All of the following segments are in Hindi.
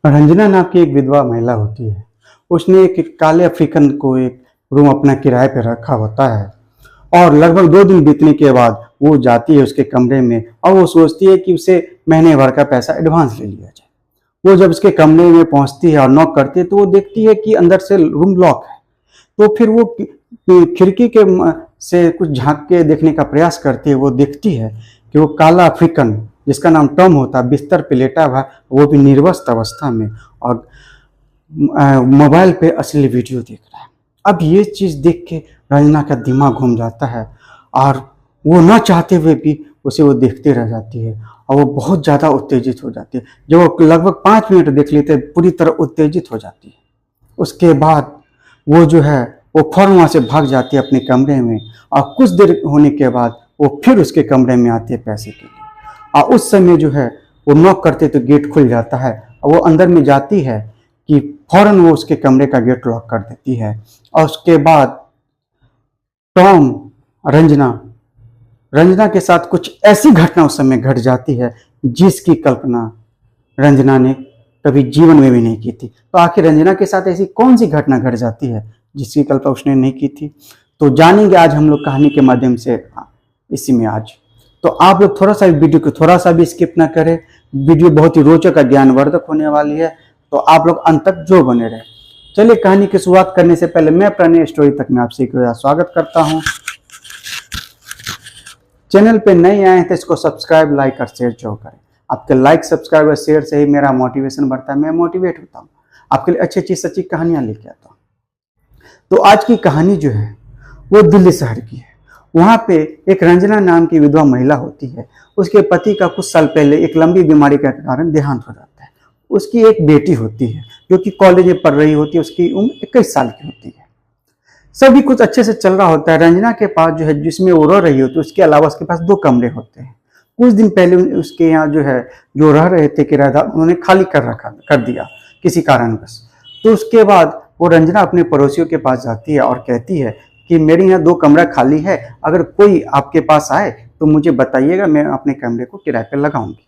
रंजना नाम की एक विधवा महिला होती है। उसने एक काले अफ्रीकन को एक रूम अपना किराए पे रखा होता है और लगभग 2 दिन बीतने के बाद वो जाती है उसके कमरे में और वो सोचती है कि उसे महीने भर का पैसा एडवांस ले लिया जाए। वो जब उसके कमरे में पहुंचती है और नॉक करती है तो वो देखती है कि अंदर से रूम लॉक है। तो फिर वो खिड़की के से कुछ झांक के देखने का प्रयास करती है। वो देखती है कि वो काला अफ्रीकन जिसका नाम टॉम होता है बिस्तर पे लेटा हुआ, वो भी निर्वस्त्र अवस्था में, और मोबाइल पे असली वीडियो देख रहा है। अब ये चीज़ देख के रंजना का दिमाग घूम जाता है और वो न चाहते हुए भी उसे वो देखती रह जाती है और वो बहुत ज़्यादा उत्तेजित हो जाती है। जब वो लगभग 5 मिनट देख लेते हैं पूरी तरह उत्तेजित हो जाती है। उसके बाद वो जो है वो फौरन वहाँ से भाग जाती है अपने कमरे में और कुछ देर होने के बाद वो फिर उसके कमरे में आती है पैसे के लिए। और उस समय जो है वो नॉक करते तो गेट खुल जाता है और वो अंदर में जाती है कि फौरन वो उसके कमरे का गेट लॉक कर देती है। और उसके बाद टॉम रंजना के साथ कुछ ऐसी घटना उस समय घट जाती है जिसकी कल्पना रंजना ने कभी जीवन में भी नहीं की थी। तो आखिर रंजना के साथ ऐसी कौन सी घटना घट जाती है जिसकी कल्पना उसने नहीं की थी, तो जानेंगे आज हम लोग कहानी के माध्यम से इसी में आज। तो आप लोग थोड़ा सा वीडियो को थोड़ा सा भी स्किप ना करें। वीडियो बहुत ही रोचक और ज्ञानवर्धक होने वाली है, तो आप लोग अंत तक जो बने रहे। चलिए कहानी की शुरुआत करने से पहले मैं प्रणय स्टोरी तक में आपसे स्वागत करता हूं। चैनल पे नए आए हैं तो इसको सब्सक्राइब, लाइक और शेयर जरूर करें। आपके लाइक, सब्सक्राइब और शेयर से ही मेरा मोटिवेशन बढ़ता है, मैं मोटिवेट होता हूँ, आपके लिए अच्छी अच्छी सच्ची कहानियां लेके आता हूँ। तो आज की कहानी जो है वो दिल्ली शहर की है। वहाँ पे एक रंजना नाम की विधवा महिला होती है। उसके पति का कुछ साल पहले एक लंबी बीमारी के कारण देहांत हो जाता है। उसकी एक बेटी होती है जो कि कॉलेज में पढ़ रही होती है। उसकी उम्र 21 साल की होती है। सभी कुछ अच्छे से चल रहा होता है। रंजना के पास जो है जिसमें वो रह रही होती है उसके अलावा उसके पास 2 कमरे होते हैं। कुछ दिन पहले उसके यहाँ जो है जो रह रहे थे किराएदार, उन्होंने खाली कर दिया किसी कारणवश। तो उसके बाद वो रंजना अपने पड़ोसियों के पास जाती है और कहती है कि मेरे यहाँ 2 कमरा खाली है, अगर कोई आपके पास आए तो मुझे बताइएगा, मैं अपने कमरे को किराए पर लगाऊंगी।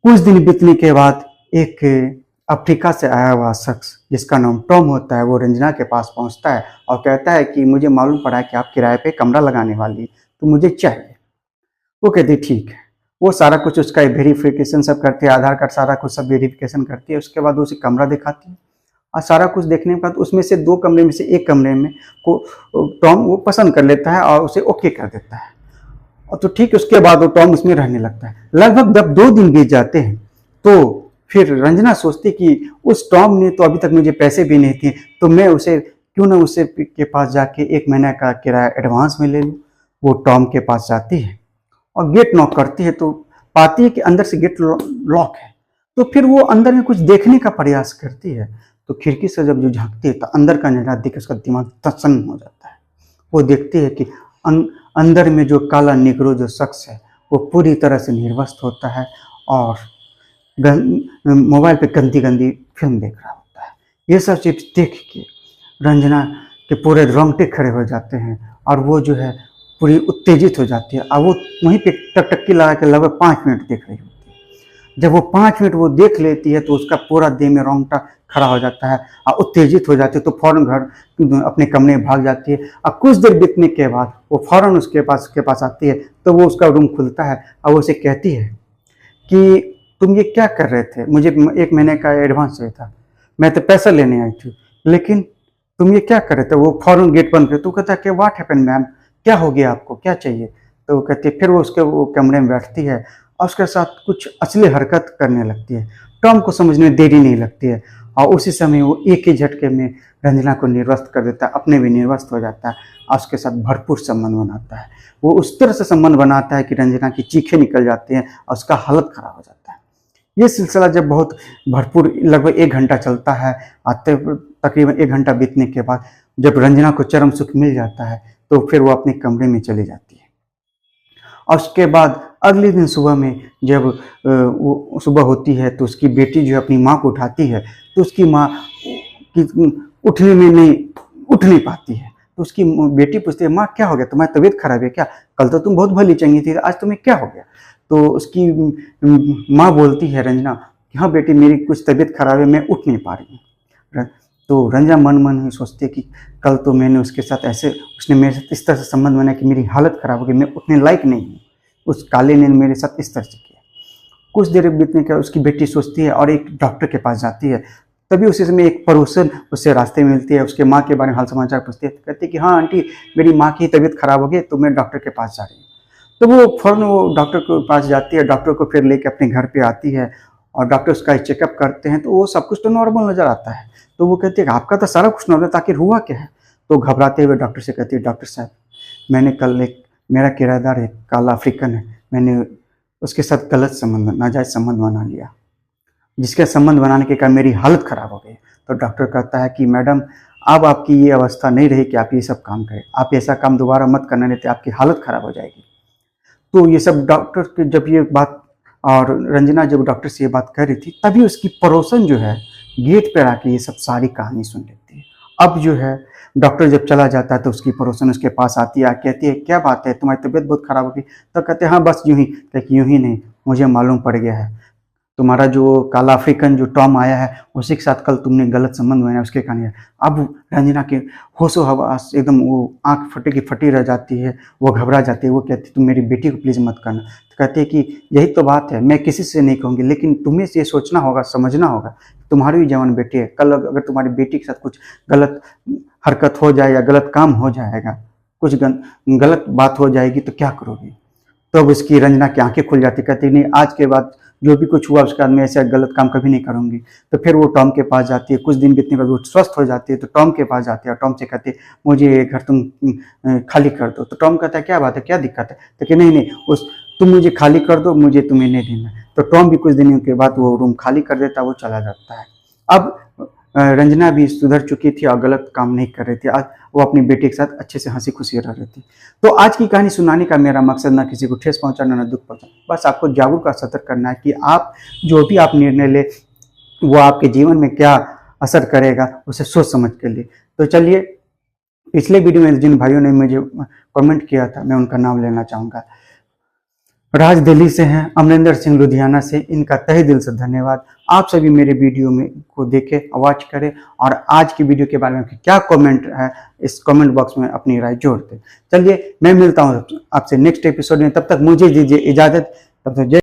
कुछ दिन बीतने के बाद एक अफ्रीका से आया हुआ शख्स जिसका नाम टॉम होता है वो रंजना के पास पहुंचता है और कहता है कि मुझे मालूम पड़ा है कि आप किराए पे कमरा लगाने वाली, तो मुझे चाहिए। वो कहती ठीक है। वो सारा कुछ उसका वेरिफिकेशन सब करती है, आधार कार्ड सारा कुछ सब वेरिफिकेशन करती है। उसके बाद उसे कमरा दिखाती है और सारा कुछ देखने के बाद उसमें से 2 कमरे में से एक कमरे में को टॉम वो पसंद कर लेता है और उसे ओके कर देता है। और तो ठीक उसके बाद वो टॉम उसमें रहने लगता है। लगभग जब 2 दिन बीत जाते हैं तो फिर रंजना सोचती कि उस टॉम ने तो अभी तक मुझे पैसे भी नहीं दिए, तो मैं उसे क्यों ना उसे के पास जाके 1 महीने का किराया एडवांस में ले लूँ। वो टॉम के पास जाती है और गेट नॉक करती है तो पाती है कि अंदर से गेट लॉक है। तो फिर वो अंदर में कुछ देखने का प्रयास करती है। तो खिड़की से जब जो झांकती है तो अंदर का नजारा देख उसका दिमाग तसन्न हो जाता है। वो देखती है कि अंदर में जो काला निगरो जो शख्स है वो पूरी तरह से निर्वस्त्र होता है और मोबाइल पे गंदी गंदी फिल्म देख रहा होता है। ये सब चीज देख के रंजना के पूरे रोंगटे खड़े हो जाते हैं और वो जो है पूरी उत्तेजित हो जाती है और वो वहीं पे टकटकी लगा के लगभग 5 मिनट देख रही होती है। जब वो 5 मिनट वो देख लेती है तो उसका पूरा देह में रोंगटा खड़ा हो जाता है और उत्तेजित हो जाती है। तो फौरन घर अपने कमरे में भाग जाती है और कुछ देर बीतने के बाद वो फौरन उसके पास आती है। तो वो उसका रूम खुलता है और वो उसे कहती है कि तुम ये क्या कर रहे थे, मुझे 1 महीने का एडवांस चाहिए था, मैं तो पैसा लेने आई थी, लेकिन तुम ये क्या कर रहे थे। वो फौरन गेट बंद कर। तो कहता है कि व्हाट हैपेंड मैम, क्या हो गया आपको, क्या चाहिए। तो वो कहती है, फिर वो उसके वो कमरे में बैठती है और उसके साथ कुछ असली हरकत करने लगती है। टॉम को समझने में देरी नहीं लगती है और उसी समय वो एक ही झटके में रंजना को निर्वस्त्र कर देता है, अपने भी निर्वस्त्र हो जाता है और उसके साथ भरपूर संबंध बनाता है। वो उस तरह से संबंध बनाता है कि रंजना की चीखें निकल जाती हैं और उसका हालत खराब हो जाता है। ये सिलसिला जब बहुत भरपूर लगभग 1 घंटा चलता है, तकरीबन 1 घंटा बीतने के बाद जब रंजना को चरम सुख मिल जाता है तो फिर वो अपने कमरे में चली जाती है। और उसके बाद अगले दिन सुबह में जब वो सुबह होती है तो उसकी बेटी जो है अपनी माँ को उठाती है तो उसकी माँ की उठ नहीं पाती है। तो उसकी बेटी पूछती है, माँ क्या हो गया, तुम्हारी तबीयत खराब है क्या, कल तो तुम बहुत भली चंगी थी, आज तुम्हें क्या हो गया। तो उसकी माँ बोलती है, रंजना कि हाँ बेटी मेरी कुछ तबीयत खराब है, मैं उठ नहीं पा रही हूँ। तो रंजना मन मन ही सोचती है कि कल तो मैंने उसके साथ ऐसे, उसने मेरे साथ इस तरह से संबंध बनाया कि मेरी हालत ख़राब हो गई, मैं उठने लायक नहीं हूँ। उस काले ने मेरे साथ इस तरह से किया। कुछ देर बीतने के उसकी बेटी सोचती है और एक डॉक्टर के पास जाती है। तभी उसी समय एक पड़ोसन उससे रास्ते में मिलती है, उसके माँ के बारे में हाल समाचार पूछती है। कहती है कि हाँ आंटी, मेरी माँ की तबीयत खराब हो गई, तो मैं डॉक्टर के पास जा रही हूँ। तो वो फ़ौरन वो डॉक्टर के पास जाती है, डॉक्टर को फिर लेके अपने घर पे आती है और डॉक्टर उसका चेकअप करते हैं तो वो सब कुछ तो नॉर्मल नज़र आता है। तो वो कहती है कि आपका तो सारा कुछ नॉर्मल है, आखिर हुआ क्या है? तो घबराते हुए डॉक्टर से कहती है, डॉक्टर साहब मैंने कल एक, मेरा किराएदार है, काला अफ्रीकन है, मैंने उसके साथ गलत संबंध, नाजायज़ संबंध बना लिया, जिसके संबंध बनाने के कारण मेरी हालत ख़राब हो गई। तो डॉक्टर कहता है कि मैडम अब आपकी ये अवस्था नहीं रही कि आप ये सब काम करें, आप ऐसा काम दोबारा मत करना, नहीं तो आपकी हालत ख़राब हो जाएगी। तो ये सब डॉक्टर के जब ये बात, और रंजना जब डॉक्टर से ये बात कह रही थी, तभी उसकी पड़ोसन जो है गेट पर आके ये सब सारी कहानी सुन लेती है। अब जो है डॉक्टर जब चला जाता है तो उसकी पड़ोसन उसके पास आती है, कहती है क्या बात है, तुम्हारी तबीयत बहुत खराब होगी? तो कहते हैं हाँ बस यूं ही। कहते यूं ही नहीं, मुझे मालूम पड़ गया है, तुम्हारा जो काला अफ्रीकन जो टॉम आया है उसी के साथ कल तुमने गलत संबंध बनाया, उसके कारण। अब रंजना के होशो हवास एकदम, वो आंख फटे की फटी रह जाती है, वो घबरा जाती है। वो कहती है तुम मेरी बेटी को प्लीज़ मत करना। तो कहते हैं कि यही तो बात है, मैं किसी से नहीं कहूँगी, लेकिन तुम्हें ये सोचना होगा, समझना होगा, तुम्हारी भी जवान बेटी है, कल अगर तुम्हारी बेटी के साथ कुछ गलत हरकत हो जाए या गलत काम हो जाएगा, कुछ गलत बात हो जाएगी तो क्या करोगी? तो अब उसकी रंजना की आंखें खुल जाती, कहती नहीं आज के बाद जो भी कुछ हुआ उसके बाद मैं ऐसा गलत काम कभी नहीं करूंगी। तो फिर वो टॉम के पास जाती है, कुछ दिन बीतने के बाद वो स्वस्थ हो जाती है, तो टॉम के पास जाती है और टॉम से कहती है मुझे ये घर तुम खाली कर दो। तो टॉम कहता है क्या बात है, क्या दिक्कत है? तो कि नहीं उस तुम मुझे खाली कर दो, मुझे तुम्हें नहीं देना। तो टॉम भी कुछ दिनों के बाद वो रूम खाली कर देता है, वो चला जाता है। अब रंजना भी सुधर चुकी थी और गलत काम नहीं कर रही थी, आज वो अपनी बेटी के साथ अच्छे से हंसी खुशी रह रही थी। तो आज की कहानी सुनाने का मेरा मकसद ना किसी को ठेस पहुंचाना ना दुख पहुंचाना, बस आपको जागरूक और सतर्क करना है कि आप जो भी आप निर्णय ले वो आपके जीवन में क्या असर करेगा, उसे सोच समझ के लिए। तो चलिए, पिछले वीडियो में जिन भाइयों ने मुझे कमेंट किया था मैं उनका नाम लेना चाहूँगा। राज दिल्ली से हैं, अमरिंदर सिंह लुधियाना से, इनका तहे दिल से धन्यवाद। आप सभी मेरे वीडियो में को देखें, वॉच करें और आज की वीडियो के बारे में क्या कमेंट है इस कमेंट बॉक्स में अपनी राय जोड़ दें। चलिए मैं मिलता हूँ आपसे नेक्स्ट एपिसोड में, तब तक मुझे दीजिए इजाज़त, तब तक जय